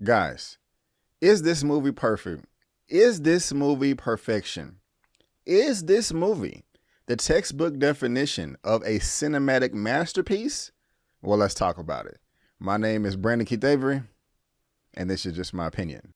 Guys, is this movie perfect? Is this movie perfection? Is this movie the textbook definition of a cinematic masterpiece? Well, let's talk about it. My name is Brandon Keith Avery, and this is just my opinion.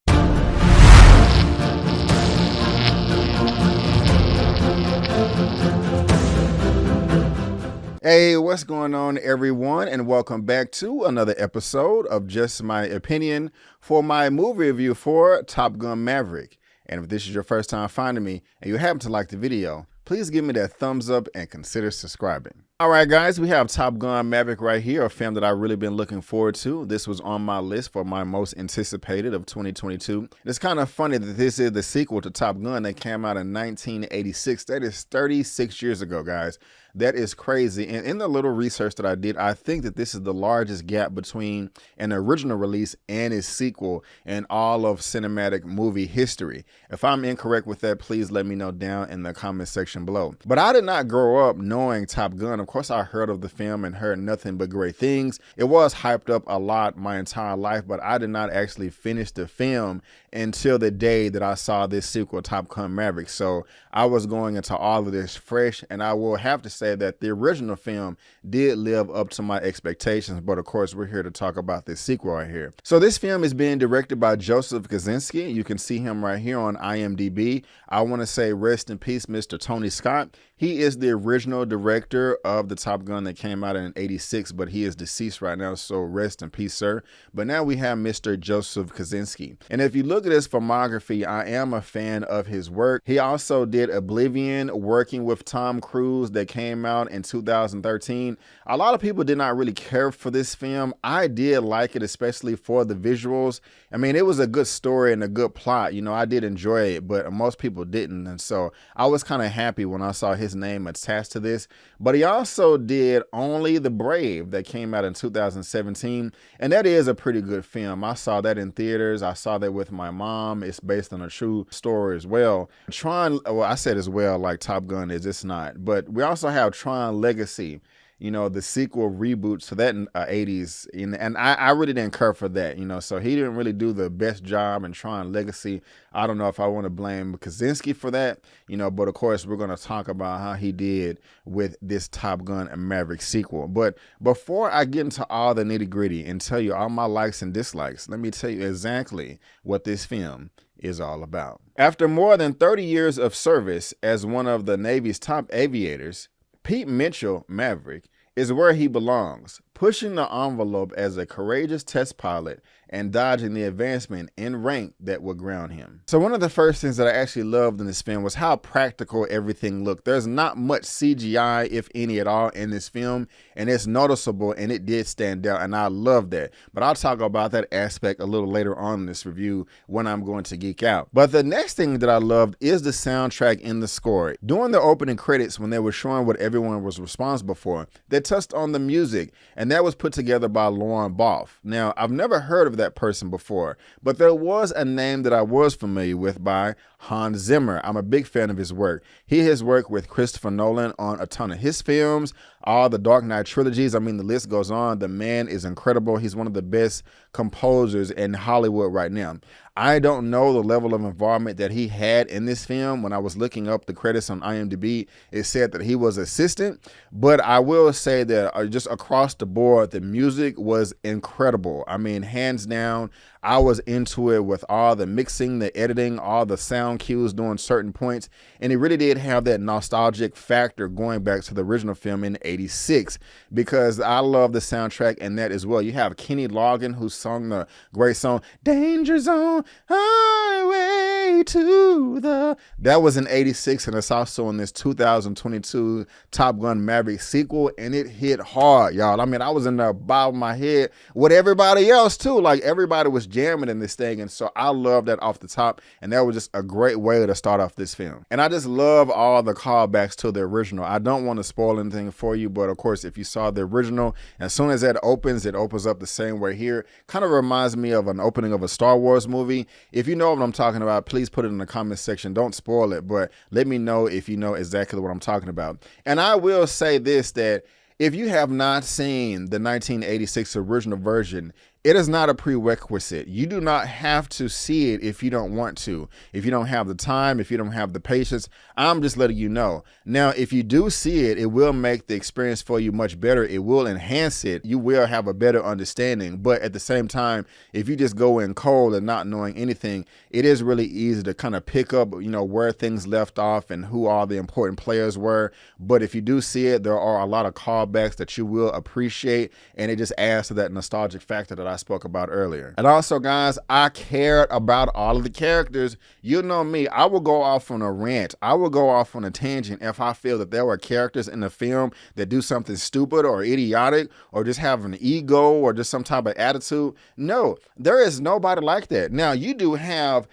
Hey, what's going on, everyone, and welcome back to another episode of Just My Opinion for my movie review for Top Gun Maverick. And if this is your first time finding me and you happen to like the video, please give me that thumbs up and consider subscribing. All right, guys, we have Top Gun Maverick right here, a film that I've really been looking forward to. This was on my list for my most anticipated of 2022. It's kind of funny that this is the sequel to Top Gun that came out in 1986. That is 36 years ago, guys. That is crazy. And in the little research that I did, I think that this is the largest gap between an original release and its sequel in all of cinematic movie history. If I'm incorrect with that, please let me know down in the comment section below. But I did not grow up knowing Top Gun. Of course, I heard of the film and heard nothing but great things. It was hyped up a lot my entire life, but I did not actually finish the film until the day that I saw this sequel, Top Gun Maverick. So I was going into all of this fresh, and I will have to say that the original film did live up to my expectations, but of course we're here to talk about this sequel right here. So this film is being directed by Joseph Kosinski. You can see him right here on IMDb. I want to say rest in peace, Mr. Tony Scott. He is the original director of the Top Gun that came out in '86, but he is deceased right now, so rest in peace, sir. But now we have Mr. Joseph Kosinski. And if you look at his filmography, I am a fan of his work. He also did Oblivion, working with Tom Cruise, that came out in 2013. A lot of people did not really care for this film. I did like it, especially for the visuals. I mean, it was a good story and a good plot. You know, I did enjoy it, but most people didn't. And so I was kind of happy when I saw his name attached to this. But he also did Only the Brave that came out in 2017. And that is a pretty good film. I saw that in theaters. I saw that with my mom. It's based on a true story as well. Tron, well, I said as well, like Top Gun is, it's not. But we also have Tron Legacy, you know, the sequel reboot to that 80s. And I really didn't care for that, you know, so he didn't really do the best job in Tron Legacy. I don't know if I want to blame Kosinski for that, you know, but of course we're going to talk about how he did with this Top Gun and Maverick sequel. But before I get into all the nitty gritty and tell you all my likes and dislikes, let me tell you exactly what this film is all about. After more than 30 years of service as one of the Navy's top aviators, Pete Mitchell, Maverick, is where he belongs, pushing the envelope as a courageous test pilot and dodging the advancement in rank that would ground him. So one of the first things that I actually loved in this film was how practical everything looked. There's not much CGI, if any at all, in this film, and it's noticeable, and it did stand out, and I love that. But I'll talk about that aspect a little later on in this review when I'm going to geek out. But the next thing that I loved is the soundtrack in the score. During the opening credits, when they were showing what everyone was responsible for, they touched on the music, and that was put together by Lauren Boff. Now, I've never heard of that person before, but there was a name that I was familiar with by Hans Zimmer. I'm a big fan of his work. He has worked with Christopher Nolan on a ton of his films, all the Dark Knight trilogies. I mean, the list goes on. The man is incredible. He's one of the best composers in Hollywood right now. I don't know the level of involvement that he had in this film. When I was looking up the credits on IMDb, it said that he was assistant, but I will say that just across the board, the music was incredible. I mean, hands down, I was into it with all the mixing, the editing, all the sound cues during certain points, and it really did have that nostalgic factor going back to the original film in '86, because I love the soundtrack and that as well. You have Kenny Loggins, who sung the great song Danger Zone, Highway to the... That was in '86, and it's also in this 2022 Top Gun Maverick sequel, and it hit hard, y'all. I mean, I was in the bottom of my head with everybody else too. Like, everybody was jamming in this thing, and so I love that off the top, and that was just a great way to start off this film. And I just love all the callbacks to the original. I don't want to spoil anything for you, but of course, if you saw the original, as soon as that opens, it opens up the same way here. Kind of reminds me of an opening of a Star Wars movie. If you know what I'm talking about, please put it in the comment section. Don't spoil it, but let me know if you know exactly what I'm talking about. And I will say this, that if you have not seen the 1986 original version, It is not a prerequisite. You do not have to see it if you don't want to. If you don't have the time, if you don't have the patience, I'm just letting you know. Now, if you do see it, it will make the experience for you much better. It will enhance it. You will have a better understanding. But at the same time, if you just go in cold and not knowing anything, it is really easy to kind of pick up, where things left off and who all the important players were. But if you do see it, there are a lot of callbacks that you will appreciate, and it just adds to that nostalgic factor that I spoke about earlier. And also, guys, I cared about all of the characters. You know me, I will go off on a rant. I will go off on a tangent if I feel that there were characters in the film that do something stupid or idiotic or just have an ego or just some type of attitude. No, there is nobody like that. Now, you do have,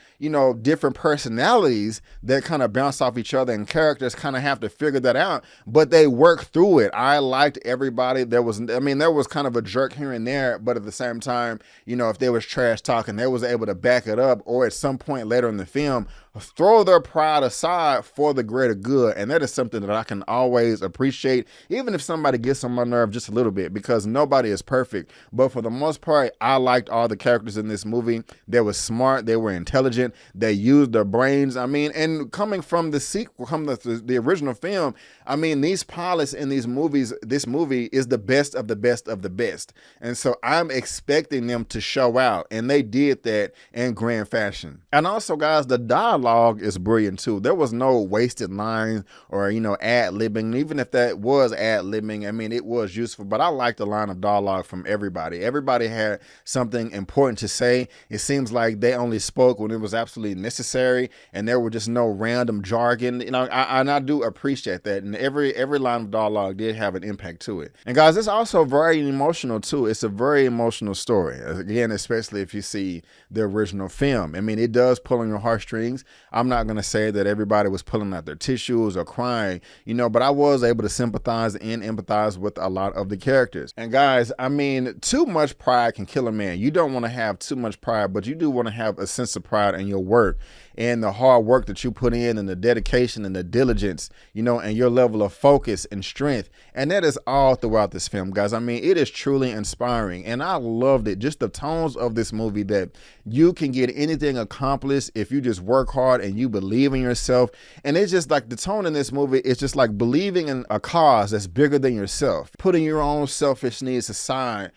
different personalities that kind of bounce off each other, and characters kind of have to figure that out, but they work through it. I liked everybody. There was kind of a jerk here and there, but at the same time, if they was trash talking, they was able to back it up, or at some point later in the film, throw their pride aside for the greater good. And that is something that I can always appreciate, even if somebody gets on my nerve just a little bit, because nobody is perfect. But for the most part, I liked all the characters in this movie. They were smart, they were intelligent, they used their brains. And coming from the sequel, from the original film, these pilots in these movies, this movie is the best of the best of the best. And so I'm expecting them to show out, and they did that in grand fashion. And also, guys, the dialogue is brilliant too. There was no wasted lines or, ad-libbing. Even if that was ad-libbing, it was useful, but I liked the line of dialogue from everybody. Everybody had something important to say. It seems like they only spoke when it was absolutely necessary, and there were just no random jargon. And I do appreciate that. And every line of dialogue did have an impact to it. And guys, it's also very emotional too. It's a very emotional story. Again, especially if you see the original film. It does pull on your heartstrings. I'm not going to say that everybody was pulling out their tissues or crying, but I was able to sympathize and empathize with a lot of the characters. And guys, too much pride can kill a man. You don't want to have too much pride, but you do want to have a sense of pride in your work and the hard work that you put in, and the dedication and the diligence, and your level of focus and strength. And that is all throughout this film, guys. It is truly inspiring, and I loved it. Just the tones of this movie, that you can get anything accomplished if you just work hard and you believe in yourself. And it's just like the tone in this movie, it's just like believing in a cause that's bigger than yourself, putting your own selfish needs aside,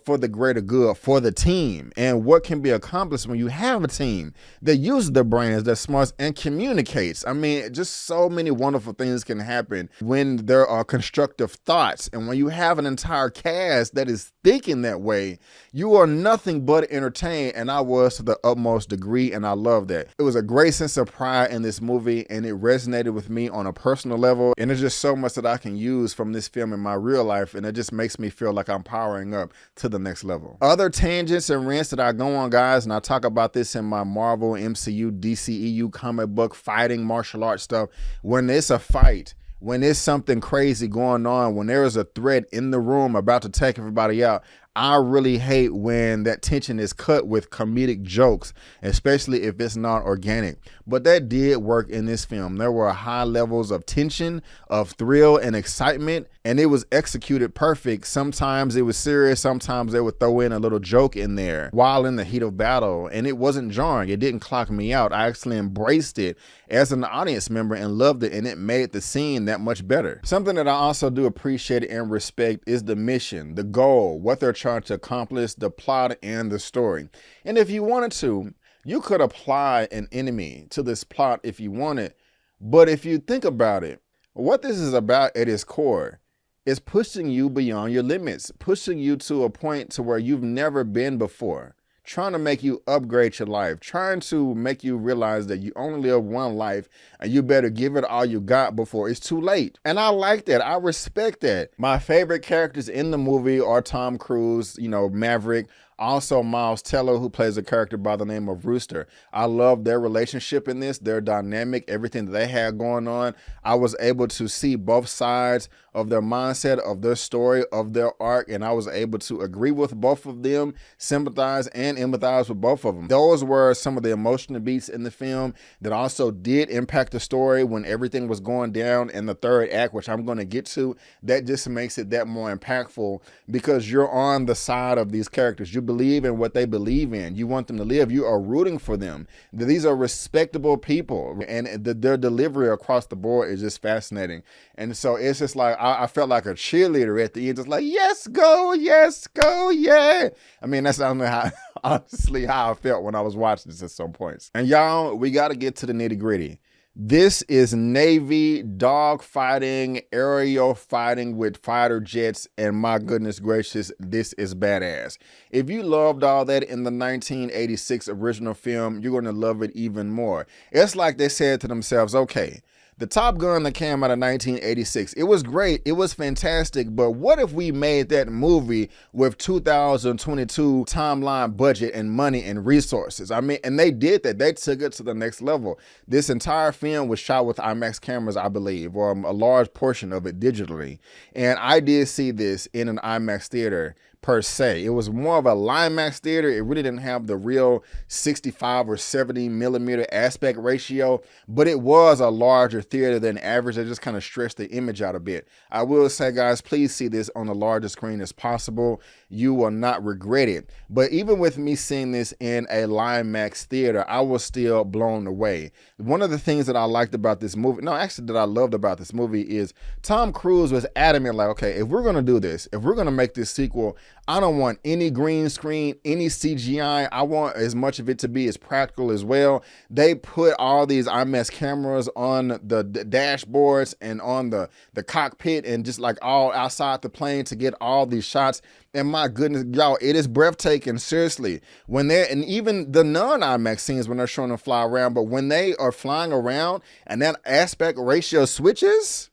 for the greater good, for the team. And what can be accomplished when you have a team that uses their brains, that smarts, and communicates. Just so many wonderful things can happen when there are constructive thoughts. And when you have an entire cast that is thinking that way, you are nothing but entertained. And I was to the utmost degree, and I love that. It was a great sense of pride in this movie, and it resonated with me on a personal level. And there's just so much that I can use from this film in my real life, and it just makes me feel like I'm powering up to the next level. Other tangents and rants that I go on, guys, and I talk about this in my Marvel, MCU, DCEU comic book fighting martial arts stuff. When it's a fight, when there's something crazy going on, when there is a threat in the room about to take everybody out, I really hate when that tension is cut with comedic jokes, especially if it's not organic. But that did work in this film. There were high levels of tension, of thrill and excitement, and it was executed perfect. Sometimes it was serious, sometimes they would throw in a little joke in there while in the heat of battle, and it wasn't jarring. It didn't clock me out. I actually embraced it as an audience member and loved it, and it made the scene that much better. Something that I also do appreciate and respect is the mission, the goal, what they're trying to accomplish, the plot, and the story. And if you wanted to, you could apply an enemy to this plot if you wanted. But if you think about it, what this is about at its core is pushing you beyond your limits, pushing you to a point to where you've never been before, trying to make you upgrade your life, trying to make you realize that you only live one life and you better give it all you got before it's too late. And I like that. I respect that. My favorite characters in the movie are Tom Cruise, Maverick, also Miles Teller, who plays a character by the name of Rooster. I love their relationship in this, their dynamic, everything that they had going on. I was able to see both sides of their mindset, of their story, of their arc, and I was able to agree with both of them, sympathize and empathize with both of them. Those were some of the emotional beats in the film that also did impact the story when everything was going down in the third act, which I'm going to get to. That just makes it that more impactful because you're on the side of these characters. You believe in what they believe in. You want them to live. You are rooting for them. These are respectable people, and their delivery across the board is just fascinating. And so it's just like, I felt like a cheerleader at the end, just like, yes, go, yeah. I mean, that's honestly how I felt when I was watching this at some points. And y'all, we got to get to the nitty gritty. This is Navy dog fighting, aerial fighting with fighter jets, and my goodness gracious, this is badass. If you loved all that in the 1986 original film, you're going to love it even more. It's like they said to themselves, okay, the Top Gun that came out in 1986, it was great, it was fantastic, but what if we made that movie with 2022 timeline budget and money and resources? I mean, and they did that. They took it to the next level. This entire film was shot with IMAX cameras, I believe, or a large portion of it digitally. And I did see this in an IMAX theater per se. It was more of a Limax theater. It really didn't have the real 65 or 70 millimeter aspect ratio, but it was a larger theater than average. They just kind of stretched the image out a bit. I will say, guys, please see this on the largest screen as possible. You will not regret it. But even with me seeing this in a Limax theater, I was still blown away. One of the things that I liked about this movie, no, actually that I loved about this movie, is Tom Cruise was adamant, like, okay, if we're going to do this, if we're going to make this sequel, I don't want any green screen, any CGI. I want as much of it to be as practical as well. They put all these IMAX cameras on the dashboards and on the cockpit and just like all outside the plane to get all these shots. And my goodness, y'all, it is breathtaking, seriously. When they're, and even the non-IMAX scenes when they're showing them fly around, but when they are flying around and that aspect ratio switches,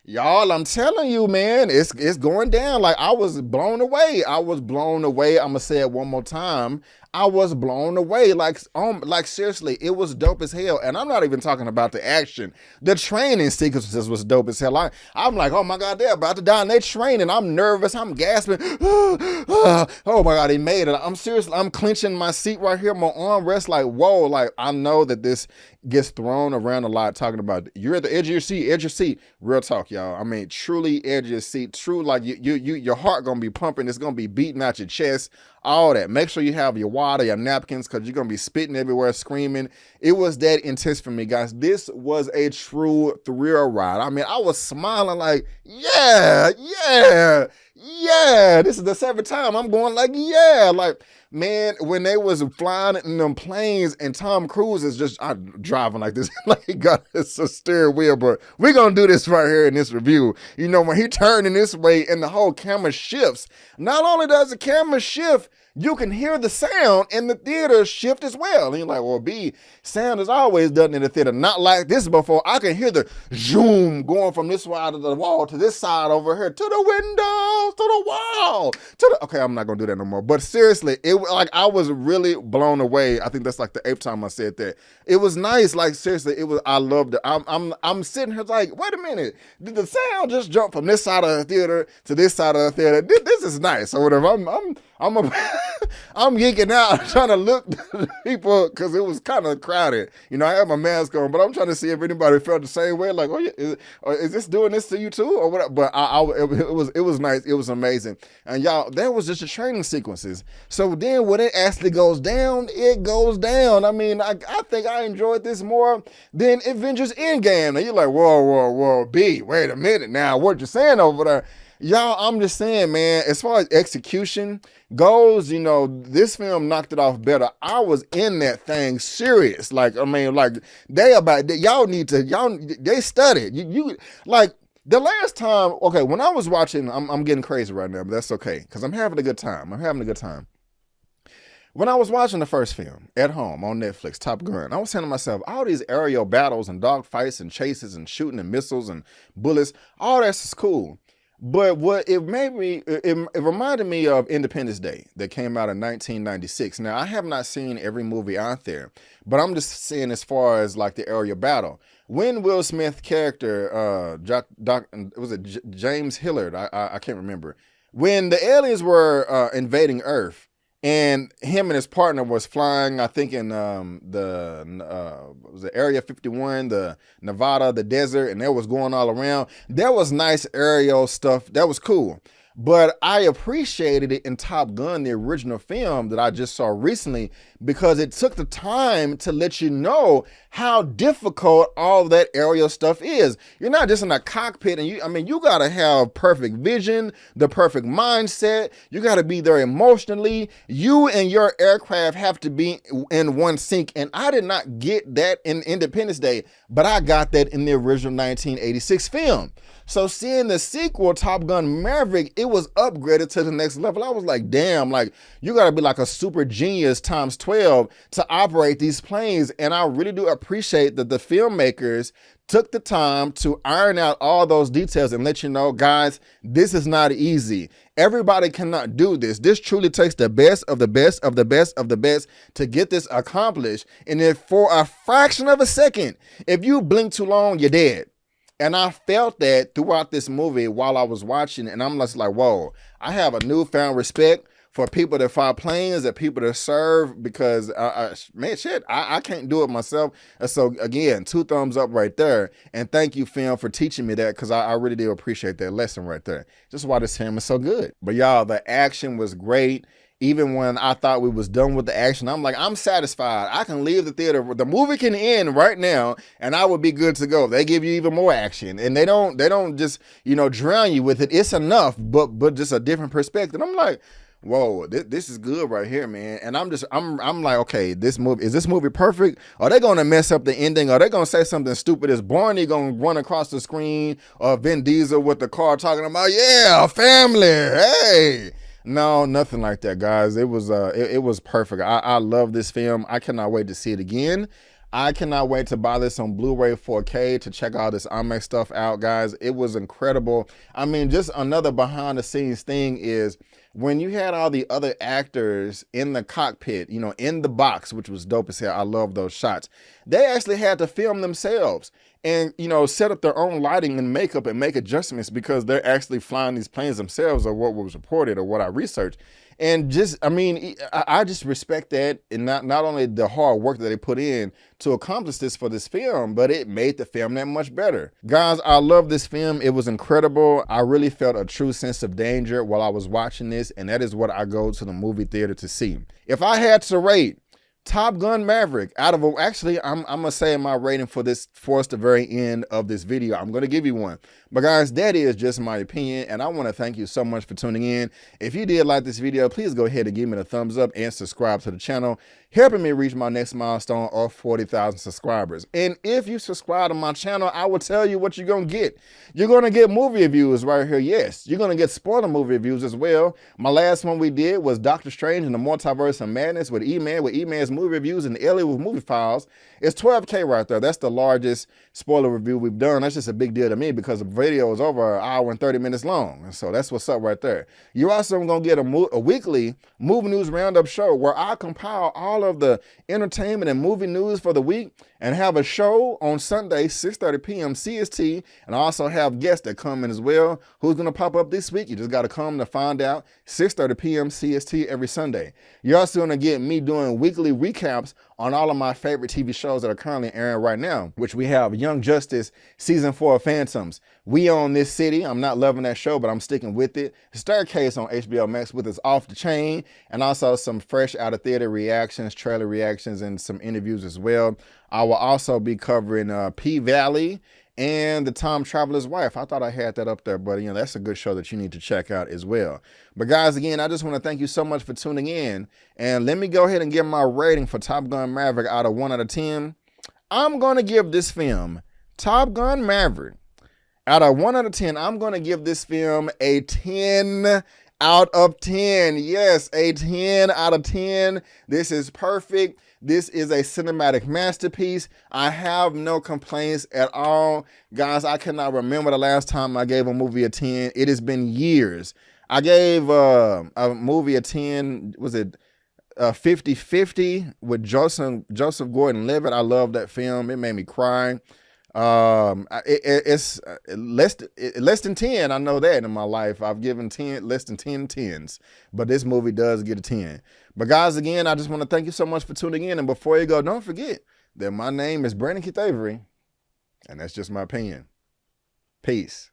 y'all, I'm telling you, man, it's going down. Like, I was blown away. I'm gonna say it one more time. I was blown away. Like seriously, it was dope as hell. And I'm not even talking about the action. The training sequences was dope as hell. I'm like, oh my God, they're about to die and they training. I'm nervous. I'm gasping. Oh my God, he made it. I'm seriously, I'm clenching my seat right here. My arm rests like, whoa. Like, I know that this gets thrown around a lot, talking about you're at the edge of your seat. Real talk, y'all. I mean, truly edge of your seat. True, like your heart gonna be pumping. It's gonna be beating out your chest. All that. Make sure you have your water, your napkins, because you're going to be spitting everywhere, screaming. It was that intense for me, guys. This was a true thrill ride. I mean, I was smiling like, yeah. This is the 7th time I'm going like, yeah. Like, man, when they was flying in them planes and Tom Cruise is just driving like this, like he got this steering wheel, but we're going to do this right here in this review. You know, when he turned in this way and the whole camera shifts, not only does the camera shift, you can hear the sound in the theater shift as well. And you're like, well, sound is always done in the theater. Not like this before. I can hear the zoom going from this side of the wall to this side over here, to the windows, to the wall, okay, I'm not going to do that no more. But seriously, it was like, I was really blown away. I think that's like the 8th time I said that. It was nice. Like, seriously, I loved it. I'm sitting here like, wait a minute. Did the sound just jump from this side of the theater to this side of the theater? This is nice or whatever. I'm geeking out trying to look at people because it was kind of crowded. You know, I have my mask on, but I'm trying to see if anybody felt the same way. Like, oh yeah, is this doing this to you too, or what? But it was nice. It was amazing. And y'all, that was just the training sequences. So then when it actually goes down, it goes down. I mean, I think I enjoyed this more than Avengers Endgame. And you're like, whoa, B, wait a minute now. What you saying over there? Y'all, I'm just saying, man, as far as execution goes, you know, this film knocked it off better. I was in that thing serious. Like, I mean, like, they studied. You like, the last time, okay, when I was watching, I'm getting crazy right now, but that's okay, because I'm having a good time. When I was watching the first film at home on Netflix, Top Gun, I was saying to myself, all these aerial battles and dogfights and chases and shooting and missiles and bullets, all that's cool. But what it made me, it reminded me of Independence Day that came out in 1996. Now, I have not seen every movie out there, but I'm just saying as far as like the aerial battle. When Will Smith character, James Hillard, I can't remember, when the aliens were invading Earth, and him and his partner was flying, I think in was it Area 51, the Nevada, the desert, and that was going all around. There was nice aerial stuff. That was cool. But I appreciated it in Top Gun, the original film that I just saw recently, because it took the time to let you know how difficult all that aerial stuff is. You're not just in a cockpit, and you gotta have perfect vision, the perfect mindset. You gotta be there emotionally. You and your aircraft have to be in one sync, and I did not get that in Independence Day, but I got that in the original 1986 film. So seeing the sequel, Top Gun Maverick, it was upgraded to the next level. I was like, damn, like you gotta be like a super genius times 12 to operate these planes. And I really do appreciate that the filmmakers took the time to iron out all those details and let you know, guys, this is not easy. Everybody cannot do this. This truly takes the best of the best of the best of the best to get this accomplished. And if for a fraction of a second, if you blink too long, you're dead. And I felt that throughout this movie while I was watching, and I'm just like, whoa, I have a newfound respect for people that fly planes, and people that serve, because, man, shit, I can't do it myself. And so, again, 2 thumbs up right there. And thank you, film, for teaching me that, because I really do appreciate that lesson right there. Just why this film is so good. But, y'all, the action was great. Even when I thought we was done with the action, I'm like, I'm satisfied. I can leave the theater. The movie can end right now, and I would be good to go. They give you even more action, and they don't just, drown you with it. It's enough, but just a different perspective. I'm like, whoa, this is good right here, man. And I'm like, okay, is this movie perfect? Are they gonna mess up the ending? Are they gonna say something stupid as Barney gonna run across the screen, or Vin Diesel with the car talking about, yeah, family, hey? No, nothing like that, guys. It was perfect. I love this film. I cannot wait to see it again. I cannot wait to buy this on Blu-ray 4K to check all this IMAX stuff out, guys. It was incredible. I mean, just another behind the scenes thing is when you had all the other actors in the cockpit, in the box, which was dope as hell. I love those shots. They actually had to film themselves and, set up their own lighting and makeup and make adjustments because they're actually flying these planes themselves, or what was reported or what I researched. And just, I just respect that, and not only the hard work that they put in to accomplish this for this film, but it made the film that much better. Guys, I love this film. It was incredible. I really felt a true sense of danger while I was watching this, and that is what I go to the movie theater to see. If I had to rate Top Gun Maverick out of, actually, I'm gonna say my rating for this towards the very end of this video, I'm gonna give you one. But guys, that is just my opinion, and I want to thank you so much for tuning in. If you did like this video, please go ahead and give me the thumbs up and subscribe to the channel, helping me reach my next milestone of 40,000 subscribers. And if you subscribe to my channel, I will tell you what you're gonna get. You're gonna get movie reviews right here. Yes, you're gonna get spoiler movie reviews as well. My last one we did was Doctor Strange and the Multiverse of Madness with Eman, with Eman's movie reviews, and Elliot with movie files. It's 12K right there. That's the largest spoiler review we've done. That's just a big deal to me because the video is over 1 hour and 30 minutes long. And so that's what's up right there. You're also going to get a weekly movie news roundup show where I compile all of the entertainment and movie news for the week and have a show on Sunday, 6:30 p.m. CST. And I also have guests that come in as well. Who's going to pop up this week? You just got to come to find out. 6:30 p.m. CST every Sunday. You're also going to get me doing weekly recaps on all of my favorite TV shows that are currently airing right now, which we have Young Justice, Season 4 of Phantoms, We Own This City. I'm not loving that show, but I'm sticking with it. Staircase on HBO Max with its Off the Chain, and also some fresh out of theater reactions, trailer reactions, and some interviews as well. I will also be covering P-Valley and The Time Traveler's Wife. I thought I had that up there, but that's a good show that you need to check out as well. But guys, again, I just want to thank you so much for tuning in. And let me go ahead and give my rating for Top Gun Maverick out of 1 out of 10. I'm going to give this film, Top Gun Maverick, out of 1 out of 10, I'm going to give this film a 10 out of 10. Yes, a 10 out of 10. This is perfect. This is a cinematic masterpiece. I have no complaints at all. Guys, I cannot remember the last time I gave a movie a 10. It has been years. I gave a movie a 10, was it 50-50 with Joseph Gordon-Levitt. I love that film. It made me cry. It's less than 10. I know that in my life. I've given less than 10 tens, but this movie does get a 10. But guys, again, I just want to thank you so much for tuning in. And before you go, don't forget that my name is Brandon Keith Avery, and that's just my opinion. Peace.